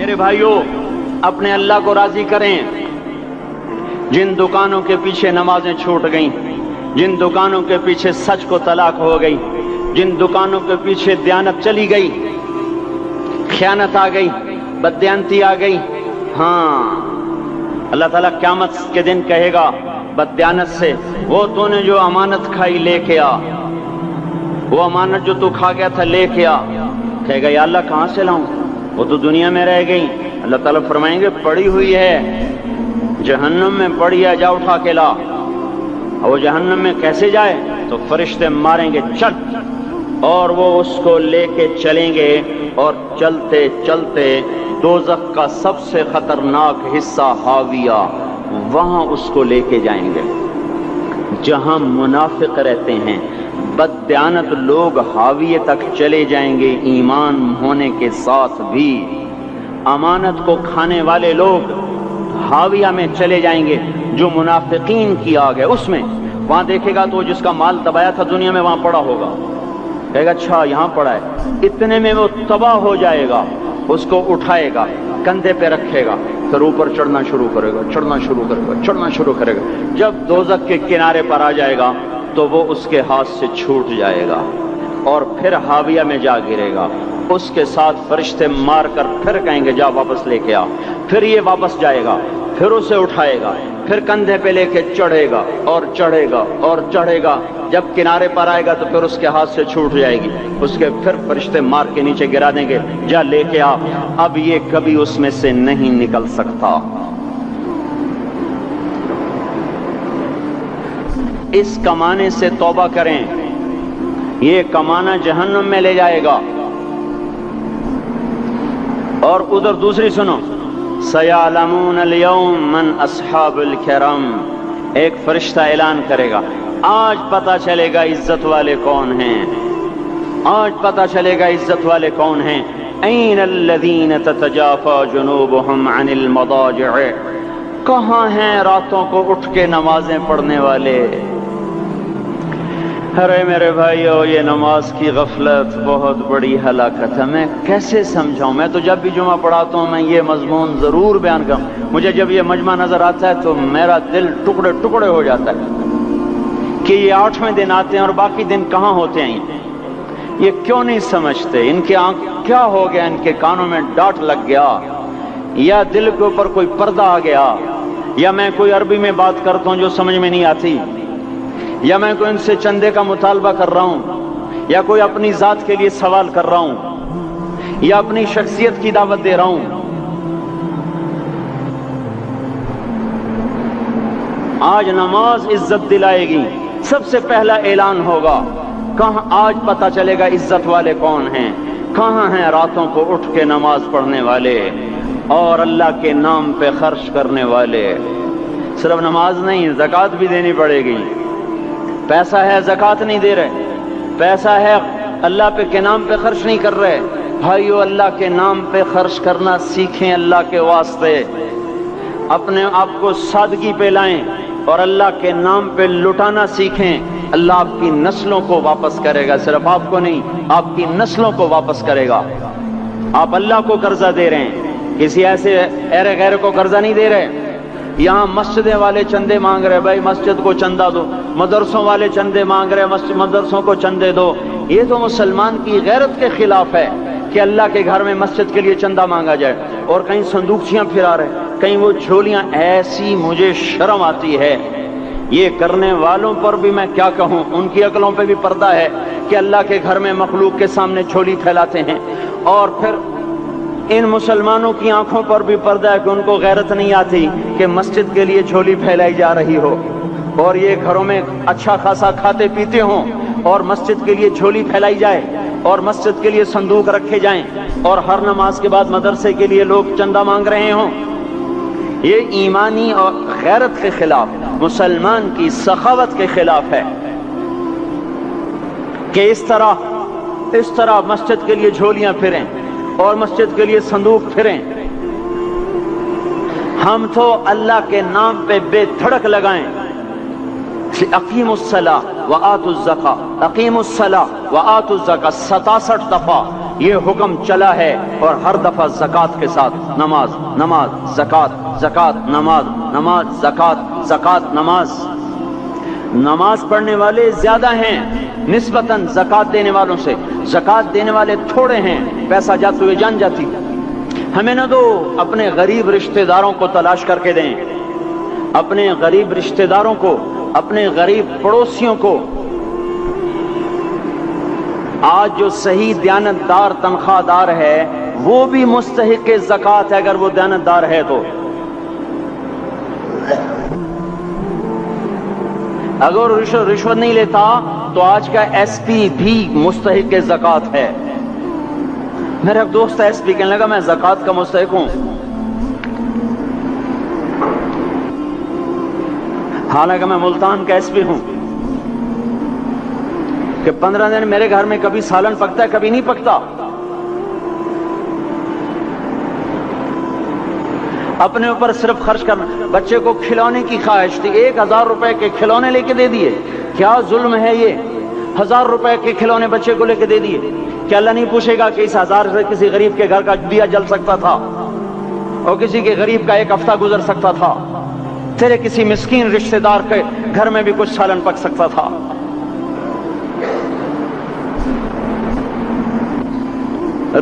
میرے بھائیوں، اپنے اللہ کو راضی کریں۔ جن دکانوں کے پیچھے نمازیں چھوٹ گئیں، جن دکانوں کے پیچھے سچ کو طلاق ہو گئی، جن دکانوں کے پیچھے دیانت چلی گئی، خیانت آ گئی، بددیانتی آ گئی، ہاں اللہ تعالیٰ قیامت کے دن کہے گا بددیانت سے، وہ تو نے جو امانت کھائی لے کے آ، وہ امانت جو تو کھا گیا تھا لے کے آ۔ کہے گا یا اللہ کہاں سے لاؤں، وہ تو دنیا میں رہ گئی۔ اللہ تعالیٰ فرمائیں گے پڑی ہوئی ہے جہنم میں، پڑی ہے، جا اٹھا کے لا۔ اور وہ جہنم میں کیسے جائے؟ تو فرشتے ماریں گے چل، اور وہ اس کو لے کے چلیں گے، اور چلتے چلتے دوزخ کا سب سے خطرناک حصہ حاویہ، وہاں اس کو لے کے جائیں گے جہاں منافق رہتے ہیں۔ بددیانت لوگ حاویہ تک چلے جائیں گے ایمان ہونے کے ساتھ بھی۔ امانت کو کھانے والے لوگ حاویہ میں چلے جائیں گے، جو منافقین کی آگ ہے اس میں۔ وہاں دیکھے گا تو جس کا مال دبایا تھا دنیا میں وہاں پڑا ہوگا، کہے گا اچھا یہاں پڑا ہے، اتنے میں وہ تباہ ہو جائے گا، اس کو اٹھائے گا، کندھے پہ رکھے گا، پھر اوپر چڑھنا شروع کرے گا، چڑھنا شروع کرے گا، چڑھنا شروع کرے گا۔ جب دوزخ کے کنارے پر آ جائے گا تو وہ اس کے ہاتھ سے چھوٹ جائے گا اور پھر حاویہ میں جا گرے گا۔ اس کے ساتھ فرشتے مار کر پھر کہیں گے جا واپس لے کے آ۔ پھر یہ واپس جائے گا، پھر اسے اٹھائے گا، پھر کندھے پہ لے کے چڑھے گا اور چڑھے گا اور چڑھے گا۔ جب کنارے پر آئے گا تو پھر اس کے ہاتھ سے چھوٹ جائے گی، اس کے پھر فرشتے مار کے نیچے گرا دیں گے، جا لے کے آ۔ اب یہ کبھی اس میں سے نہیں نکل سکتا۔ اس کمانے سے توبہ کریں، یہ کمانا جہنم میں لے جائے گا۔ اور ادھر دوسری سنو، سَيَعْلَمُونَ الْيَوْمَ مَنْ أَصْحَابُ الْكِرَامِ، ایک فرشتہ اعلان کرے گا آج پتہ چلے گا عزت والے کون ہیں، آج پتہ چلے گا عزت والے کون ہیں۔ أَيْنَ الَّذِينَ تَتَجَافَى جُنُوبُهُمْ عَنِ الْمَضَاجِعِ، کہاں ہیں راتوں کو اٹھ کے نمازیں پڑھنے والے؟ ارے میرے بھائیو، یہ نماز کی غفلت بہت بڑی ہلاکت ہے۔ میں کیسے سمجھاؤں؟ میں تو جب بھی جمعہ پڑھاتا ہوں میں یہ مضمون ضرور بیان کروں۔ مجھے جب یہ مجمع نظر آتا ہے تو میرا دل ٹکڑے ٹکڑے ہو جاتا ہے کہ یہ 8ویں دن آتے ہیں اور باقی دن کہاں ہوتے ہیں؟ یہ کیوں نہیں سمجھتے؟ ان کے آنکھ کیا ہو گیا؟ ان کے کانوں میں ڈاٹ لگ گیا، یا دل کے اوپر کوئی پردہ آ گیا، یا میں کوئی عربی میں بات کرتا ہوں جو سمجھ میں نہیں آتی، یا میں کوئی ان سے چندے کا مطالبہ کر رہا ہوں، یا کوئی اپنی ذات کے لیے سوال کر رہا ہوں، یا اپنی شخصیت کی دعوت دے رہا ہوں۔ آج نماز عزت دلائے گی، سب سے پہلا اعلان ہوگا، کہاں آج پتہ چلے گا عزت والے کون ہیں، کہاں ہیں راتوں کو اٹھ کے نماز پڑھنے والے اور اللہ کے نام پہ خرچ کرنے والے۔ صرف نماز نہیں، زکوٰۃ بھی دینی پڑے گی۔ پیسہ ہے زکوٰۃ نہیں دے رہے، پیسہ ہے اللہ کے نام پہ خرچ نہیں کر رہے۔ بھائیو، اللہ کے نام پہ خرچ کرنا سیکھیں، اللہ کے واسطے اپنے آپ کو سادگی پہ لائیں اور اللہ کے نام پہ لٹانا سیکھیں۔ اللہ آپ کی نسلوں کو واپس کرے گا، صرف آپ کو نہیں، آپ کی نسلوں کو واپس کرے گا۔ آپ اللہ کو قرضہ دے رہے ہیں، کسی ایسے ایرے غیر کو قرضہ نہیں دے رہے۔ یہاں مسجدیں والے چندے مانگ رہے، بھائی مسجد کو چندہ دو، مدرسوں والے چندے مانگ رہے، مدرسوں کو چندے دو۔ یہ تو مسلمان کی غیرت کے خلاف ہے کہ اللہ کے گھر میں مسجد کے لیے چندہ مانگا جائے، اور کہیں صندوقچیاں پھرا رہے، کہیں وہ جھولیاں۔ ایسی مجھے شرم آتی ہے، یہ کرنے والوں پر بھی میں کیا کہوں، ان کی عقلوں پہ بھی پردہ ہے کہ اللہ کے گھر میں مخلوق کے سامنے جھولی پھیلاتے ہیں، اور پھر ان مسلمانوں کی آنکھوں پر بھی پردہ ہے کہ ان کو غیرت نہیں آتی کہ مسجد کے لیے جھولی پھیلائی جا رہی ہو، اور یہ گھروں میں اچھا خاصا کھاتے پیتے ہوں اور مسجد کے لیے جھولی پھیلائی جائے اور مسجد کے لیے صندوق رکھے جائیں، اور ہر نماز کے بعد مدرسے کے لیے لوگ چندہ مانگ رہے ہوں۔ یہ ایمانی اور غیرت کے خلاف، مسلمان کی سخاوت کے خلاف ہے کہ اس طرح مسجد کے لیے جھولیاں پھریں اور مسجد کے لیے صندوق پھریں۔ ہم تو اللہ کے نام پہ بے دھڑک لگائیں، اقیموا الصلاۃ وآتوا الزکاۃ، اقیموا الصلاۃ وآتوا الزکاۃ 67 دفعہ یہ حکم چلا ہے، اور ہر دفعہ زکوٰۃ کے ساتھ نماز نماز زکوٰۃ زکوٰۃ نماز نماز زکوٰۃ زکوٰۃ نماز۔ نماز پڑھنے والے زیادہ ہیں نسبتاً زکوٰۃ دینے والوں سے، زکوٰۃ دینے والے تھوڑے ہیں، پیسہ جاتے ہوئے جان جاتی۔ ہمیں نہ دو، اپنے غریب رشتہ داروں کو تلاش کر کے دیں، اپنے غریب رشتہ داروں کو، اپنے غریب پڑوسیوں کو۔ آج جو صحیح دیانتدار تنخواہ دار ہے وہ بھی مستحق زکوٰۃ ہے اگر وہ دیانتدار ہے تو۔ اگر رشوت نہیں لیتا تو آج کا ایس پی بھی مستحق زکوٰۃ ہے۔ میرا ایک دوست ایس پی کہنے لگا میں زکوٰۃ کا مستحق ہوں، حالانکہ میں ملتان کا ایس پی ہوں، کہ 15 دن میرے گھر میں کبھی سالن پکتا ہے کبھی نہیں پکتا۔ اپنے اوپر صرف خرچ کرنا۔ بچے کو کھلونے کی خواہش تھی، 1000 روپے کے کھلونے لے کے دے دیے، کیا ظلم ہے یہ؟ 1000 روپے کے کھلونے بچے کو لے کے دے دیے، کیا اللہ نہیں پوچھے گا کہ اس 1000 سے کسی غریب کے گھر کا دیا جل سکتا تھا اور کسی کے غریب کا ایک ہفتہ گزر سکتا تھا، تیرے کسی مسکین رشتہ دار کے گھر میں بھی کچھ سالن پک سکتا تھا۔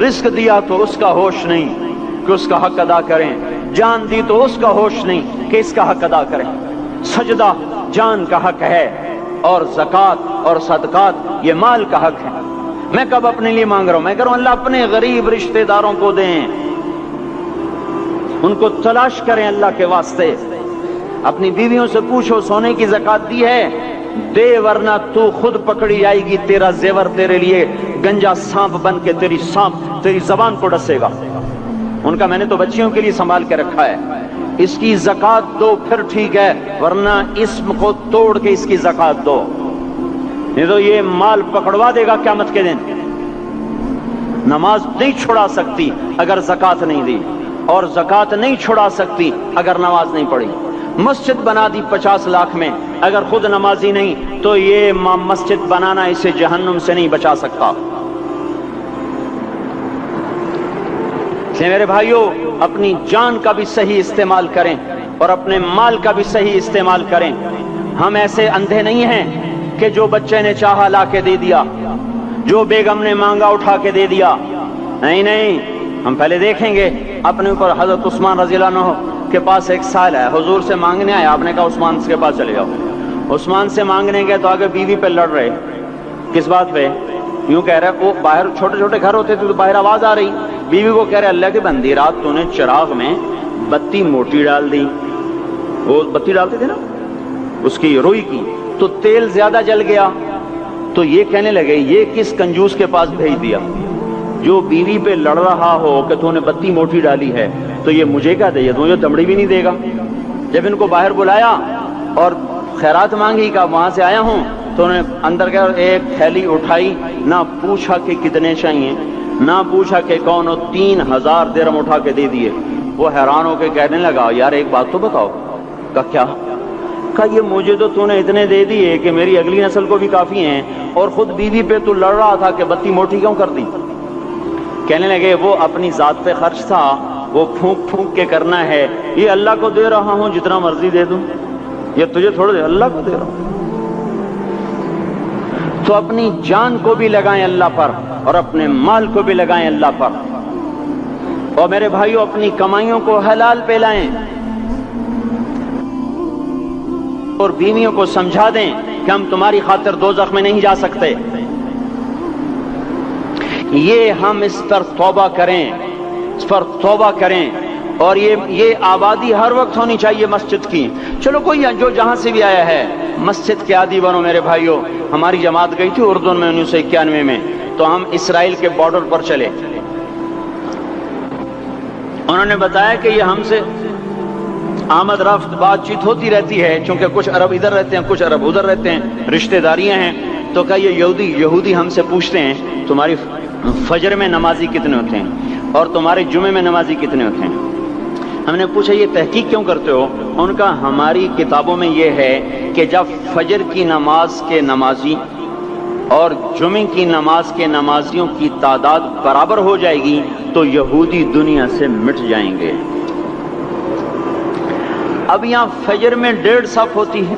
رزق دیا تو اس کا ہوش نہیں کہ اس کا حق ادا کریں، جان دی تو اس کا ہوش نہیں کہ اس کا حق ادا کریں۔ سجدہ جان کا حق ہے، اور زکوٰۃ اور صدقات یہ مال کا حق ہے۔ میں کب اپنے لیے مانگ رہا ہوں؟ میں کہہ رہا ہوں اللہ اپنے غریب رشتہ داروں کو دیں، ان کو تلاش کریں اللہ کے واسطے۔ اپنی بیویوں سے پوچھو سونے کی زکوٰۃ دی ہے؟ دے، ورنہ تو خود پکڑی جائے گی، تیرا زیور تیرے لیے گنجا سانپ بن کے تیری زبان کو ڈسے گا۔ ان کا میں نے تو بچیوں کے لیے سنبھال کے رکھا ہے، اس کی زکوٰۃ دو پھر ٹھیک ہے، ورنہ اسم کو توڑ کے اس کی زکوٰۃ دو، نہیں تو یہ مال پکڑوا دے گا قیامت کے دن۔ نماز نہیں چھڑا سکتی اگر زکوٰۃ نہیں دی، اور زکوٰۃ نہیں چھڑا سکتی اگر نماز نہیں پڑھی۔ مسجد بنا دی 50 لاکھ میں، اگر خود نمازی نہیں تو یہ مسجد بنانا اسے جہنم سے نہیں بچا سکتا۔ میرے بھائیوں، اپنی جان کا بھی صحیح استعمال کریں اور اپنے مال کا بھی صحیح استعمال کریں۔ ہم ایسے اندھے نہیں ہیں کہ جو بچے نے چاہا لا کے دے دیا، جو بیگم نے مانگا اٹھا کے دے دیا۔ نہیں نہیں، ہم پہلے دیکھیں گے اپنے اوپر۔ حضرت عثمان رضی اللہ عنہ کے پاس ایک سائل ہے، حضور سے مانگنے آیا، آپ نے کہا عثمان کے پاس چلے جاؤ۔ عثمان سے مانگنے گئے تو آگے بیوی پہ لڑ رہے، کس بات پہ؟ یوں کہہ رہے وہ باہر چھوٹے چھوٹے گھر ہوتے تھے تو باہر آواز آ رہی، بیوی کو کہہ رہے اللہ کی بندی رات تو نے چراغ میں بتی موٹی ڈال دی، وہ بتی ڈالتے تھے نا اس کی روئی کی، تو تیل زیادہ جل گیا۔ تو یہ کہنے لگے یہ کس کنجوس کے پاس بھیج دیا؟ جو بیوی پہ لڑ رہا ہو کہ تو نے بتی موٹی ڈالی ہے تو یہ مجھے کیا دے گا؟ مجھے دمڑی بھی نہیں دے گا۔ جب ان کو باہر بلایا اور خیرات مانگی کہ وہاں سے آیا ہوں، تو انہوں نے اندر گیا، ایک تھیلی اٹھائی، نہ پوچھا کہ کتنے چاہیے، نہ پوچھا کہ کون ہو، 3000 درہم اٹھا کے دے دیے۔ وہ حیران ہو کے کہنے لگا یار ایک بات تو بتاؤ۔ کہا کیا؟ کہا یہ مجھے تو نے اتنے دے دیے کہ میری اگلی نسل کو بھی کافی ہیں، اور خود بیوی پہ تو لڑ رہا تھا کہ بتی موٹی کیوں کر دی؟ کہنے لگے وہ اپنی ذات پہ خرچ تھا، وہ پھونک پھونک کے کرنا ہے، یہ اللہ کو دے رہا ہوں جتنا مرضی دے دوں، یہ تجھے تھوڑا دے، اللہ کو دے رہا ہوں۔ تو اپنی جان کو بھی لگائیں اللہ پر اور اپنے مال کو بھی لگائیں اللہ پر۔ اور میرے بھائیوں اپنی کمائیوں کو حلال پہ لائیں، اور بیویوں کو سمجھا دیں کہ ہم تمہاری خاطر دوزخ میں نہیں جا سکتے۔ یہ ہم اس پر توبہ کریں، اس پر توبہ کریں، اور یہ آبادی ہر وقت ہونی چاہیے مسجد کی۔ چلو کوئی جو جہاں سے بھی آیا ہے مسجد کے عادی بنو میرے بھائیوں۔ ہماری جماعت گئی تھی اردن میں 1991 میں، تو ہم اسرائیل کے بارڈر پر چلے۔ انہوں نے بتایا کہ یہ ہم سے آمد رفت بات چیت ہوتی رہتی ہے، چونکہ کچھ عرب ادھر رہتے ہیں کچھ عرب ادھر رہتے ہیں، رشتہ داریاں ہیں۔ تو کہا یہ یہودی ہم سے پوچھتے ہیں تمہاری فجر میں نمازی کتنے ہوتے ہیں اور تمہارے جمعے میں نمازی کتنے ہوتے ہیں؟ ہم نے پوچھا یہ تحقیق کیوں کرتے ہو؟ ان کا ہماری کتابوں میں یہ ہے کہ جب فجر کی نماز کے نمازی اور جمعے کی نماز کے نمازیوں کی تعداد برابر ہو جائے گی تو یہودی دنیا سے مٹ جائیں گے۔ اب یہاں فجر میں 1.5 صف ہوتی ہے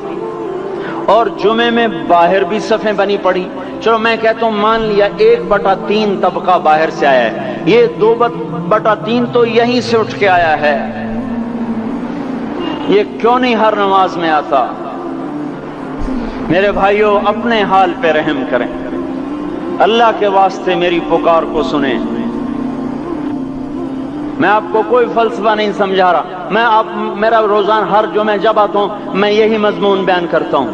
اور جمعے میں باہر بھی صفیں بنی پڑی، چلو میں کہتا ہوں مان لیا 1/3 طبقہ باہر سے آیا ہے، یہ 2/3 تو یہیں سے اٹھ کے آیا ہے، یہ کیوں نہیں ہر نماز میں آتا؟ میرے بھائیوں اپنے حال پہ رحم کریں، اللہ کے واسطے میری پکار کو سنیں۔ میں آپ کو کوئی فلسفہ نہیں سمجھا رہا، میرا روزانہ ہر جمعہ جب آتا ہوں میں یہی مضمون بیان کرتا ہوں،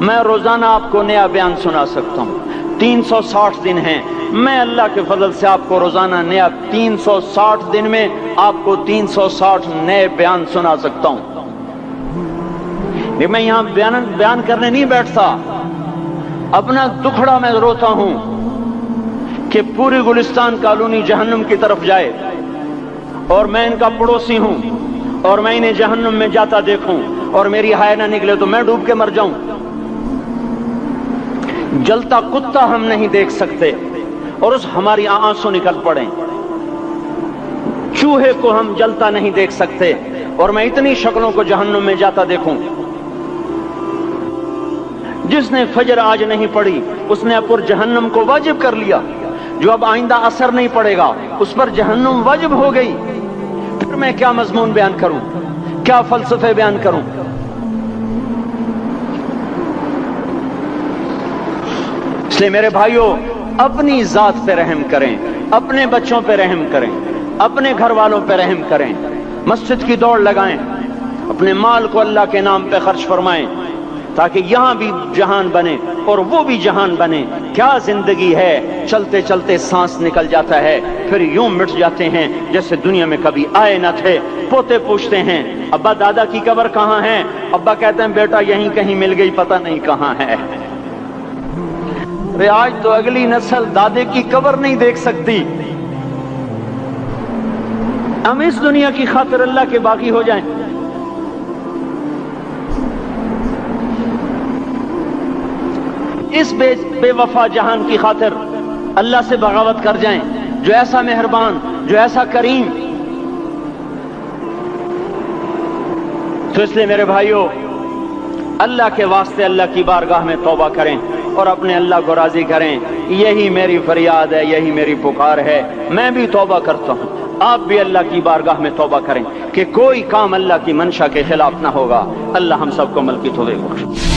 میں روزانہ آپ کو نیا بیان سنا سکتا ہوں۔ 360 دن ہیں، میں اللہ کے فضل سے آپ کو روزانہ نیا 360 دن میں آپ کو 360 نئے بیان سنا سکتا ہوں۔ میں یہاں بیان کرنے نہیں بیٹھتا، اپنا دکھڑا میں روتا ہوں کہ پوری گلستان کالونی جہنم کی طرف جائے اور میں ان کا پڑوسی ہوں اور میں انہیں جہنم میں جاتا دیکھوں اور میری ہائے نہ نکلے تو میں ڈوب کے مر جاؤں۔ جلتا کتا ہم نہیں دیکھ سکتے اور اس ہماری آنسو نکل پڑیں، چوہے کو ہم جلتا نہیں دیکھ سکتے اور میں اتنی شکلوں کو جہنم میں جاتا دیکھوں۔ جس نے فجر آج نہیں پڑھی اس نے پر جہنم کو واجب کر لیا، جو اب آئندہ اثر نہیں پڑے گا اس پر جہنم واجب ہو گئی۔ پھر میں کیا مضمون بیان کروں، کیا فلسفے بیان کروں؟ اس لیے میرے بھائیوں اپنی ذات پہ رحم کریں، اپنے بچوں پہ رحم کریں، اپنے گھر والوں پہ رحم کریں، مسجد کی دوڑ لگائیں، اپنے مال کو اللہ کے نام پہ خرچ فرمائیں تاکہ یہاں بھی جہان بنے اور وہ بھی جہان بنے۔ کیا زندگی ہے، چلتے چلتے سانس نکل جاتا ہے پھر یوں مٹ جاتے ہیں جیسے دنیا میں کبھی آئے نہ تھے۔ پوتے پوچھتے ہیں ابا دادا کی قبر کہاں ہے؟ ابا کہتے ہیں بیٹا یہیں کہیں مل گئی، پتہ نہیں کہاں ہے۔ آج تو اگلی نسل دادے کی قبر نہیں دیکھ سکتی۔ ہم اس دنیا کی خاطر اللہ کے باغی ہو جائیں۔ اس بے وفا جہان کی خاطر اللہ سے بغاوت کر جائیں جو ایسا مہربان، جو ایسا کریم۔ تو اس لیے میرے بھائیوں اللہ کے واسطے اللہ کی بارگاہ میں توبہ کریں اور اپنے اللہ کو راضی کریں۔ یہی میری فریاد ہے، یہی میری پکار ہے۔ میں بھی توبہ کرتا ہوں، آپ بھی اللہ کی بارگاہ میں توبہ کریں کہ کوئی کام اللہ کی منشا کے خلاف نہ ہوگا۔ اللہ ہم سب کو عمل کی توفیق بخشے۔